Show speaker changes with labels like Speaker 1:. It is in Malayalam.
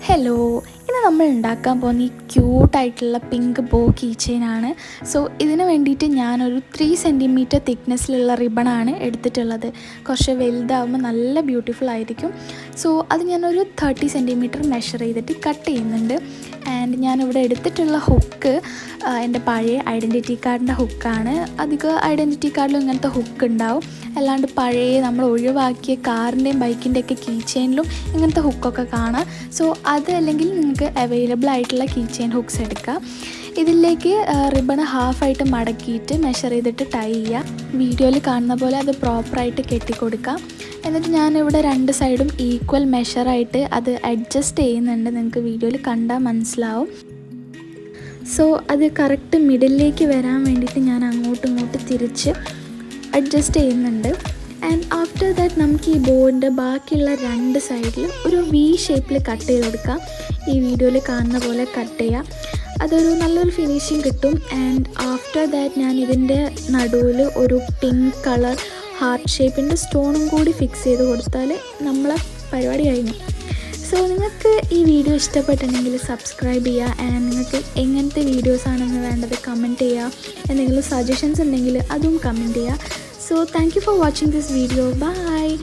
Speaker 1: ഹലോ, ഇന്ന് നമ്മൾ ഉണ്ടാക്കാൻ പോകുന്ന ഈ ക്യൂട്ടായിട്ടുള്ള പിങ്ക് ബോ കീ ചെയിനാണ്. സോ ഇതിന് വേണ്ടിയിട്ട് ഞാനൊരു 3 സെൻറ്റിമീറ്റർ തിക്നെസ്സിലുള്ള റിബണാണ് എടുത്തിട്ടുള്ളത്. കുറച്ച് വലുതാകുമ്പോൾ നല്ല ബ്യൂട്ടിഫുൾ ആയിരിക്കും. സോ അത് ഞാനൊരു 30 സെൻറ്റിമീറ്റർ മെഷർ ചെയ്തിട്ട് കട്ട് ചെയ്യുന്നുണ്ട്. ആൻഡ് ഞാനിവിടെ എടുത്തിട്ടുള്ള ഹുക്ക് എൻ്റെ പഴയ ഐഡൻറ്റിറ്റി കാർഡിൻ്റെ ഹുക്കാണ്. അധികം ഐഡൻറ്റിറ്റി കാർഡിലും ഇങ്ങനത്തെ ഹുക്ക് ഉണ്ടാവും. അല്ലാണ്ട് പഴയ നമ്മൾ ഒഴിവാക്കിയ കാറിൻ്റെയും ബൈക്കിൻ്റെയൊക്കെ കീ ചെയിനിലും ഇങ്ങനത്തെ ഹുക്കൊക്കെ കാണാം. സോ അത് അല്ലെങ്കിൽ നിങ്ങൾക്ക് അവൈലബിൾ ആയിട്ടുള്ള കീ ചെയിൻ ഹുക്സ് എടുക്കുക. ഇതിലേക്ക് റിബണ് ഹാഫായിട്ട് മടക്കിയിട്ട് മെഷർ ചെയ്തിട്ട് ടൈ ചെയ്യുക. വീഡിയോയിൽ കാണുന്ന പോലെ അത് പ്രോപ്പറായിട്ട് കെട്ടിക്കൊടുക്കുക. എന്നിട്ട് ഞാനിവിടെ രണ്ട് സൈഡും ഈക്വൽ മെഷറായിട്ട് അത് അഡ്ജസ്റ്റ് ചെയ്യുന്നുണ്ട്. നിങ്ങൾക്ക് വീഡിയോയിൽ കണ്ടാൽ മനസ്സിലാവും. സോ അത് കറക്റ്റ് മിഡിലേക്ക് വരാൻ വേണ്ടിയിട്ട് ഞാൻ അങ്ങോട്ടും ഇങ്ങോട്ടും തിരിച്ച് അഡ്ജസ്റ്റ് ചെയ്യുന്നുണ്ട്. ആൻഡ് ആഫ്റ്റർ ദാറ്റ് നമുക്ക് ഈ ബോയിൻ്റെ ബാക്കിയുള്ള രണ്ട് സൈഡിൽ ഒരു വി ഷേപ്പിൽ കട്ട് ചെയ്ത് കൊടുക്കാം. ഈ വീഡിയോയിൽ കാണുന്ന പോലെ കട്ട് ചെയ്യാം. അതൊരു നല്ലൊരു ഫിനിഷിങ് കിട്ടും. ആൻഡ് ആഫ്റ്റർ ദാറ്റ് ഞാൻ ഇതിൻ്റെ നടുവിൽ ഒരു പിങ്ക് കളർ ഹാർട്ട് ഷേപ്പിൻ്റെ സ്റ്റോണും കൂടി ഫിക്സ് ചെയ്ത് കൊടുത്താൽ നമ്മളെ പരിപാടി കഴിഞ്ഞു. സോ നിങ്ങൾക്ക് ഈ വീഡിയോ ഇഷ്ടപ്പെട്ടിട്ടുണ്ടെങ്കിൽ സബ്സ്ക്രൈബ് ചെയ്യുക. ആൻഡ് നിങ്ങൾക്ക് എങ്ങനത്തെ വീഡിയോസാണെന്ന് വേണ്ടത് കമൻറ്റ് ചെയ്യുക. എന്തെങ്കിലും സജഷൻസ് ഉണ്ടെങ്കിൽ അതും കമൻറ്റ് ചെയ്യുക. So thank you for watching this video. Bye.